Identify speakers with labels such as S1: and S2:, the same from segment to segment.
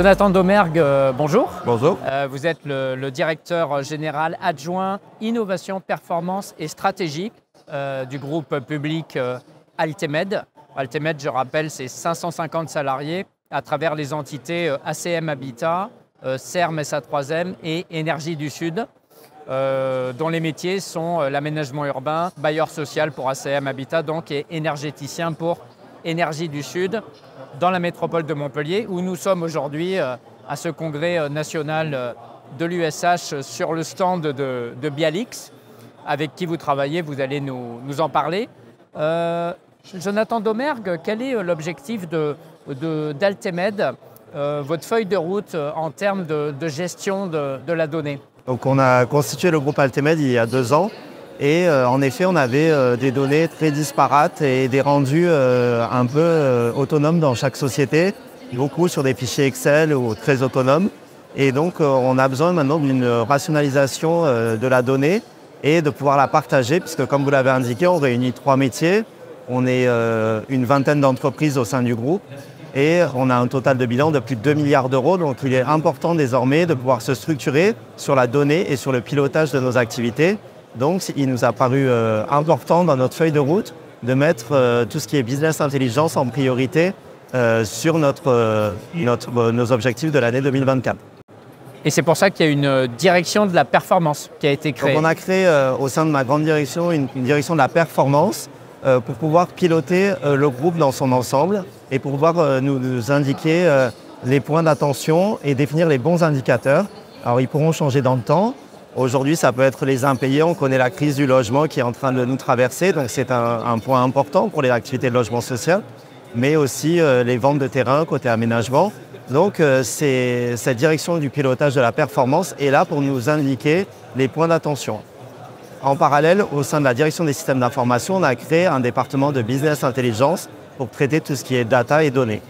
S1: Jonathan Domergue, bonjour.
S2: Bonjour.
S1: Vous êtes le directeur général adjoint Innovation, Performance et Stratégie du groupe public Altemed. Altemed, je rappelle, c'est 550 salariés à travers les entités ACM Habitat, CERM SA3M et Énergie du Sud, dont les métiers sont l'aménagement urbain, bailleur social pour ACM Habitat donc, et énergéticien pour Énergie du Sud, dans la métropole de Montpellier, où nous sommes aujourd'hui à ce congrès national de l'USH sur le stand de Bialix, avec qui vous travaillez, vous allez nous en parler. Jonathan Domergue, quel est l'objectif d'Altemed, votre feuille de route en termes de gestion de la donnée?
S2: Donc on a constitué le groupe Altemed il y a 2 ans et en effet on avait des données très disparates et des rendus un peu autonomes dans chaque société, beaucoup sur des fichiers Excel ou très autonomes. Et donc on a besoin maintenant d'une rationalisation de la donnée et de pouvoir la partager, puisque comme vous l'avez indiqué, on réunit 3 métiers, on est une vingtaine d'entreprises au sein du groupe. Et on a un total de bilan de plus de 2 milliards d'euros, donc il est important désormais de pouvoir se structurer sur la donnée et sur le pilotage de nos activités. Donc il nous a paru important dans notre feuille de route de mettre tout ce qui est business intelligence en priorité sur nos objectifs de l'année 2024.
S1: Et c'est pour ça qu'il y a une direction de la performance qui a été créée.
S2: Donc on a créé au sein de ma grande direction une direction de la performance pour pouvoir piloter le groupe dans son ensemble et pour pouvoir nous indiquer les points d'attention et définir les bons indicateurs. Alors ils pourront changer dans le temps. Aujourd'hui, ça peut être les impayés. On connaît la crise du logement qui est en train de nous traverser, donc c'est un point important pour les activités de logement social, mais aussi les ventes de terrain côté aménagement. Donc cette direction du pilotage de la performance est là pour nous indiquer les points d'attention. En parallèle, au sein de la direction des systèmes d'information, on a créé un département de business intelligence pour traiter tout ce qui est data et données.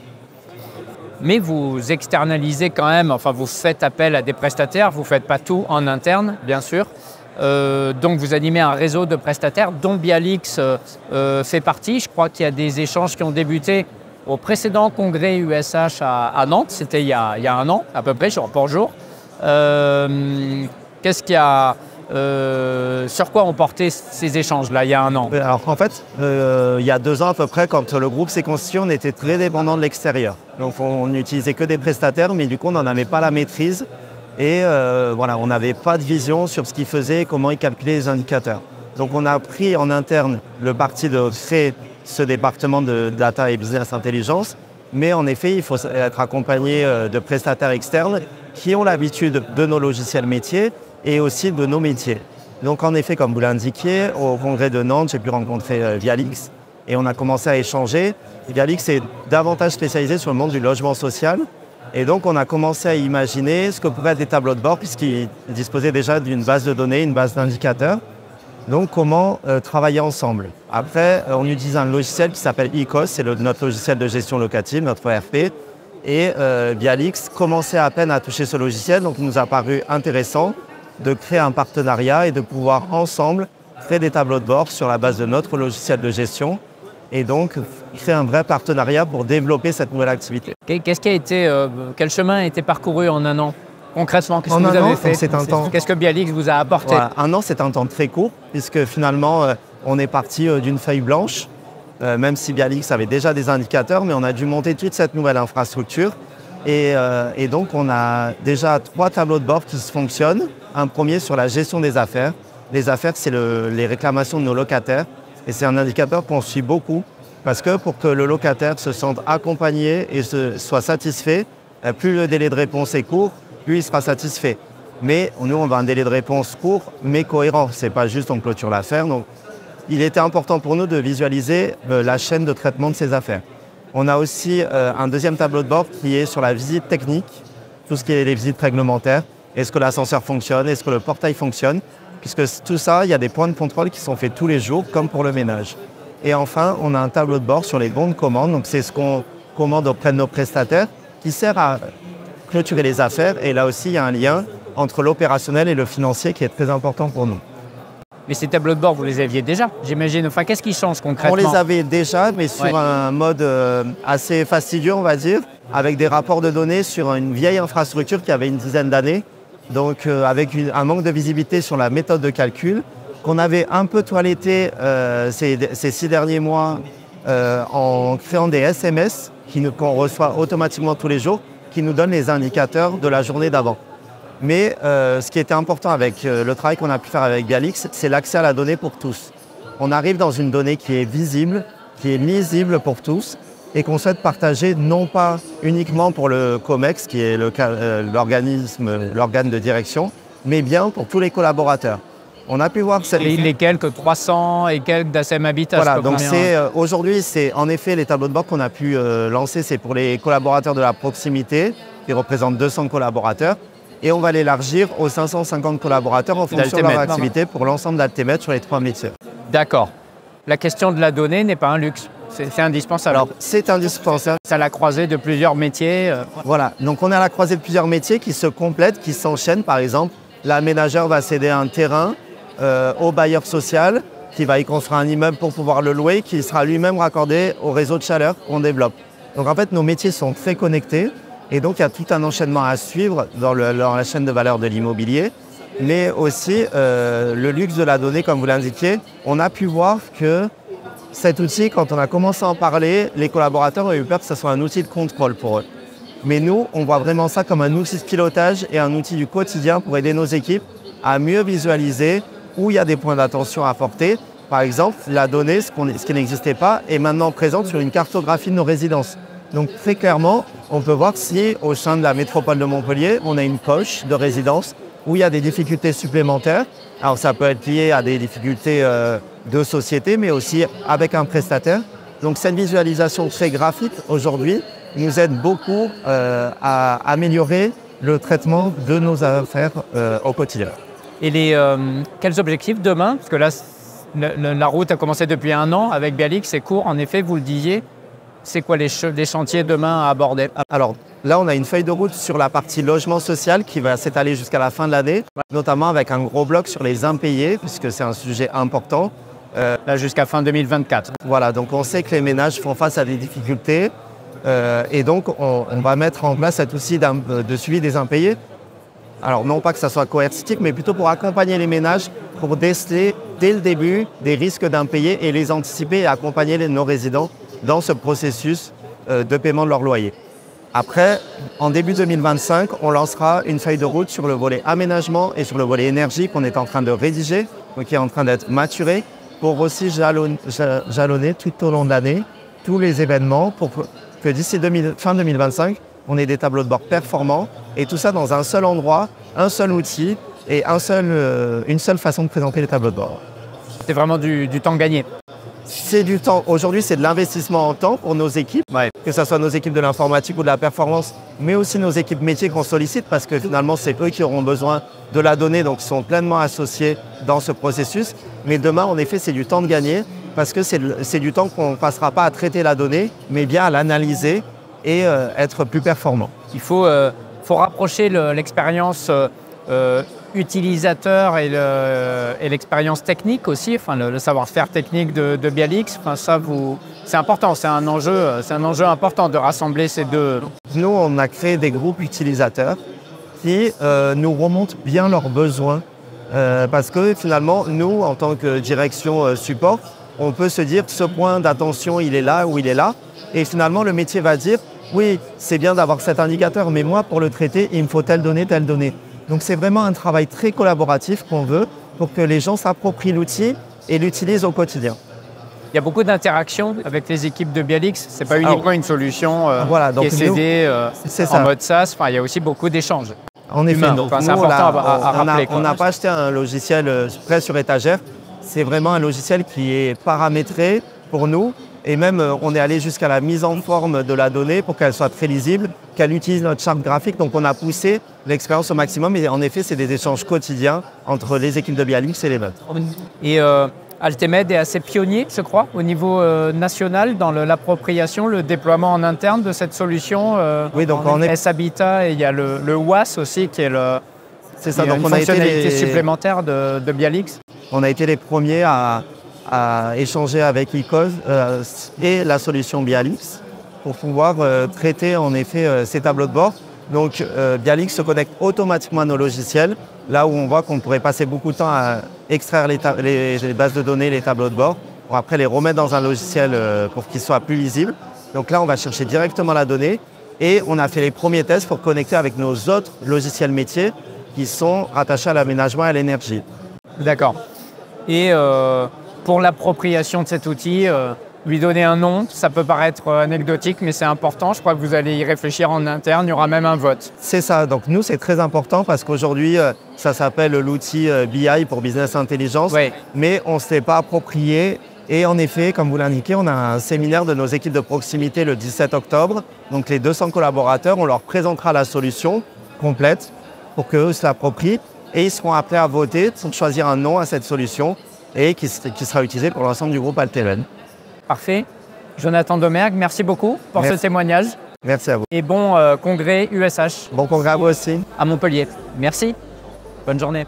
S1: Mais vous externalisez quand même, enfin vous faites appel à des prestataires, vous ne faites pas tout en interne, bien sûr. Donc vous animez un réseau de prestataires dont Bialix fait partie. Je crois qu'il y a des échanges qui ont débuté au précédent congrès USH à Nantes, c'était il y a 1 an à peu près, jour pour jour. Qu'est-ce qu'il y a sur quoi ont porté ces échanges-là, il y a 1 an?
S2: Alors en fait, il y a 2 ans à peu près, quand le groupe s'est constitué, on était très dépendant de l'extérieur. Donc on n'utilisait que des prestataires, mais du coup on n'en avait pas la maîtrise. Et voilà, on n'avait pas de vision sur ce qu'ils faisaient et comment ils calculaient les indicateurs. Donc on a pris en interne le parti de créer ce département de data et business intelligence. Mais en effet, il faut être accompagné de prestataires externes qui ont l'habitude de nos logiciels métiers et aussi de nos métiers. Donc en effet, comme vous l'indiquiez, au congrès de Nantes, j'ai pu rencontrer Bialix et on a commencé à échanger. Bialix est davantage spécialisé sur le monde du logement social et donc on a commencé à imaginer ce que pourraient être des tableaux de bord puisqu'ils disposaient déjà d'une base de données, une base d'indicateurs. Donc comment travailler ensemble. Après, on utilise un logiciel qui s'appelle ICOS, c'est notre logiciel de gestion locative, notre ERP. Et Bialix commençait à peine à toucher ce logiciel, donc il nous a paru intéressant de créer un partenariat et de pouvoir ensemble créer des tableaux de bord sur la base de notre logiciel de gestion et donc créer un vrai partenariat pour développer cette nouvelle activité.
S1: Quel chemin a été parcouru en 1 an? Concrètement, qu'est-ce que vous avez fait? Qu'est-ce que Bialix vous a apporté?
S2: Voilà, 1 an, c'est un temps très court puisque finalement, on est parti d'une feuille blanche, même si Bialix avait déjà des indicateurs, mais on a dû monter toute cette nouvelle infrastructure. Et donc, on a déjà 3 tableaux de bord qui fonctionnent. Un premier sur la gestion des affaires. Les affaires, c'est les réclamations de nos locataires. Et c'est un indicateur qu'on suit beaucoup parce que pour que le locataire se sente accompagné et soit satisfait, plus le délai de réponse est court, plus il sera satisfait. Mais nous, on a un délai de réponse court, mais cohérent. Ce n'est pas juste on clôture l'affaire. Donc, il était important pour nous de visualiser la chaîne de traitement de ces affaires. On a aussi un deuxième tableau de bord qui est sur la visite technique, tout ce qui est les visites réglementaires. Est-ce que l'ascenseur fonctionne? Est-ce que le portail fonctionne? Puisque tout ça, il y a des points de contrôle qui sont faits tous les jours, comme pour le ménage. Et enfin, on a un tableau de bord sur les bons de commande. Donc c'est ce qu'on commande auprès de nos prestataires, qui sert à clôturer les affaires. Et là aussi, il y a un lien entre l'opérationnel et le financier qui est très important pour nous.
S1: Mais ces tableaux de bord, vous les aviez déjà, j'imagine. Enfin, qu'est-ce qui change concrètement?
S2: On les avait déjà, mais sur un mode assez fastidieux, on va dire, avec des rapports de données sur une vieille infrastructure qui avait une dizaine d'années, donc avec un manque de visibilité sur la méthode de calcul, qu'on avait un peu toiletté ces 6 derniers mois en créant des SMS qu'on reçoit automatiquement tous les jours, qui nous donnent les indicateurs de la journée d'avant. Mais ce qui était important avec le travail qu'on a pu faire avec Bialix, c'est l'accès à la donnée pour tous. On arrive dans une donnée qui est visible, qui est lisible pour tous et qu'on souhaite partager non pas uniquement pour le COMEX, qui est l'organe de direction, mais bien pour tous les collaborateurs. On a pu voir
S1: les quelques 300 et quelques d'ACM Habitat.
S2: Voilà, donc aujourd'hui, c'est en effet les tableaux de bord qu'on a pu lancer, c'est pour les collaborateurs de la proximité, qui représentent 200 collaborateurs. Et on va l'élargir aux 550 collaborateurs en fonction de leur activité pour l'ensemble d'Altemed sur les 3 métiers.
S1: D'accord. La question de la donnée n'est pas un luxe, c'est indispensable.
S2: Alors, c'est indispensable.
S1: C'est à la croisée de plusieurs métiers.
S2: Voilà, donc on est à la croisée de plusieurs métiers qui se complètent, qui s'enchaînent. Par exemple, l'aménageur va céder un terrain au bailleur social qui va y construire un immeuble pour pouvoir le louer, qui sera lui-même raccordé au réseau de chaleur qu'on développe. Donc en fait, nos métiers sont très connectés. Et donc, il y a tout un enchaînement à suivre dans la chaîne de valeur de l'immobilier, mais aussi le luxe de la donnée, comme vous l'indiquiez. On a pu voir que cet outil, quand on a commencé à en parler, les collaborateurs ont eu peur que ce soit un outil de contrôle pour eux. Mais nous, on voit vraiment ça comme un outil de pilotage et un outil du quotidien pour aider nos équipes à mieux visualiser où il y a des points d'attention à apporter. Par exemple, la donnée, ce qui n'existait pas, est maintenant présente sur une cartographie de nos résidences. Donc très clairement, on peut voir si au sein de la métropole de Montpellier, on a une poche de résidence où il y a des difficultés supplémentaires. Alors ça peut être lié à des difficultés de société, mais aussi avec un prestataire. Donc cette visualisation très graphique aujourd'hui nous aide beaucoup à améliorer le traitement de nos affaires au quotidien.
S1: Et quels objectifs demain? Parce que là, la route a commencé depuis 1 an avec Bialix, c'est court, en effet, vous le disiez. C'est quoi les chantiers demain à aborder?
S2: Alors là, on a une feuille de route sur la partie logement social qui va s'étaler jusqu'à la fin de l'année, notamment avec un gros bloc sur les impayés, puisque c'est un sujet important.
S1: Là, jusqu'à fin 2024.
S2: Voilà, donc on sait que les ménages font face à des difficultés et donc on va mettre en place cet outil de suivi des impayés. Alors non pas que ça soit coercitif, mais plutôt pour accompagner les ménages, pour déceler dès le début des risques d'impayés et les anticiper et accompagner nos résidents dans ce processus de paiement de leur loyer. Après, en début 2025, on lancera une feuille de route sur le volet aménagement et sur le volet énergie qu'on est en train de rédiger, donc qui est en train d'être maturé, pour aussi jalonner tout au long de l'année tous les événements pour que d'ici fin 2025, on ait des tableaux de bord performants et tout ça dans un seul endroit, un seul outil et une seule façon de présenter les tableaux de bord.
S1: C'est vraiment du temps gagné.
S2: C'est du temps. Aujourd'hui, c'est de l'investissement en temps pour nos équipes, que ce soit nos équipes de l'informatique ou de la performance, mais aussi nos équipes métiers qu'on sollicite parce que finalement, c'est eux qui auront besoin de la donnée, donc ils sont pleinement associés dans ce processus. Mais demain, en effet, c'est du temps de gagner parce que c'est du temps qu'on ne passera pas à traiter la donnée, mais bien à l'analyser et être plus performant.
S1: Il faut rapprocher l'expérience utilisateur et l'expérience technique aussi, enfin le savoir-faire technique de Bialix. Enfin ça, c'est important, c'est un enjeu important de rassembler ces deux.
S2: Nous, on a créé des groupes utilisateurs qui nous remontent bien leurs besoins parce que finalement, nous, en tant que direction support, on peut se dire ce point d'attention, il est là ou il est là, et finalement le métier va dire oui, c'est bien d'avoir cet indicateur, mais moi pour le traiter, il me faut telle donnée, telle donnée. Donc c'est vraiment un travail très collaboratif qu'on veut pour que les gens s'approprient l'outil et l'utilisent au quotidien.
S1: Il y a beaucoup d'interactions avec les équipes de Bialix. Ce n'est pas uniquement une solution qui est cédée en mode SaaS. Enfin, il y a aussi beaucoup d'échanges.
S2: En effet,
S1: c'est important à rappeler.
S2: On n'a pas acheté un logiciel prêt sur étagère. C'est vraiment un logiciel qui est paramétré pour nous. Et même, on est allé jusqu'à la mise en forme de la donnée pour qu'elle soit très lisible, qu'elle utilise notre charte graphique. Donc, on a poussé l'expérience au maximum. Et en effet, c'est des échanges quotidiens entre les équipes de Bialix et les nôtres.
S1: Et Altemed est assez pionnier, je crois, au niveau national dans l'appropriation, le déploiement en interne de cette solution.
S2: Oui, donc
S1: on est S-Habitat et il y a le WAS aussi qui est une fonctionnalité supplémentaire de Bialix.
S2: On a été les premiers à échanger avec ICOS et la solution Bialix pour pouvoir traiter en effet ces tableaux de bord. Donc Bialix se connecte automatiquement à nos logiciels, là où on voit qu'on pourrait passer beaucoup de temps à extraire les bases de données, les tableaux de bord, pour après les remettre dans un logiciel pour qu'ils soient plus lisibles. Donc là, on va chercher directement la donnée et on a fait les premiers tests pour connecter avec nos autres logiciels métiers qui sont rattachés à l'aménagement et à l'énergie.
S1: D'accord. Et pour l'appropriation de cet outil, lui donner un nom, ça peut paraître anecdotique, mais c'est important. Je crois que vous allez y réfléchir en interne. Il y aura même un vote.
S2: C'est ça. Donc nous, c'est très important parce qu'aujourd'hui, ça s'appelle l'outil BI pour Business Intelligence,
S1: Ouais.
S2: mais on ne s'est pas approprié. Et en effet, comme vous l'indiquez, on a un séminaire de nos équipes de proximité le 17 octobre. Donc les 200 collaborateurs, on leur présentera la solution complète pour qu'eux se l'approprient. Et ils seront appelés à voter pour choisir un nom à cette solution et qui sera utilisé pour l'ensemble du groupe Alteven.
S1: Parfait. Jonathan Domergue, merci beaucoup pour ce témoignage.
S2: Merci à vous.
S1: Et bon congrès USH.
S2: Bon congrès à vous aussi.
S1: À Montpellier. Merci. Bonne journée.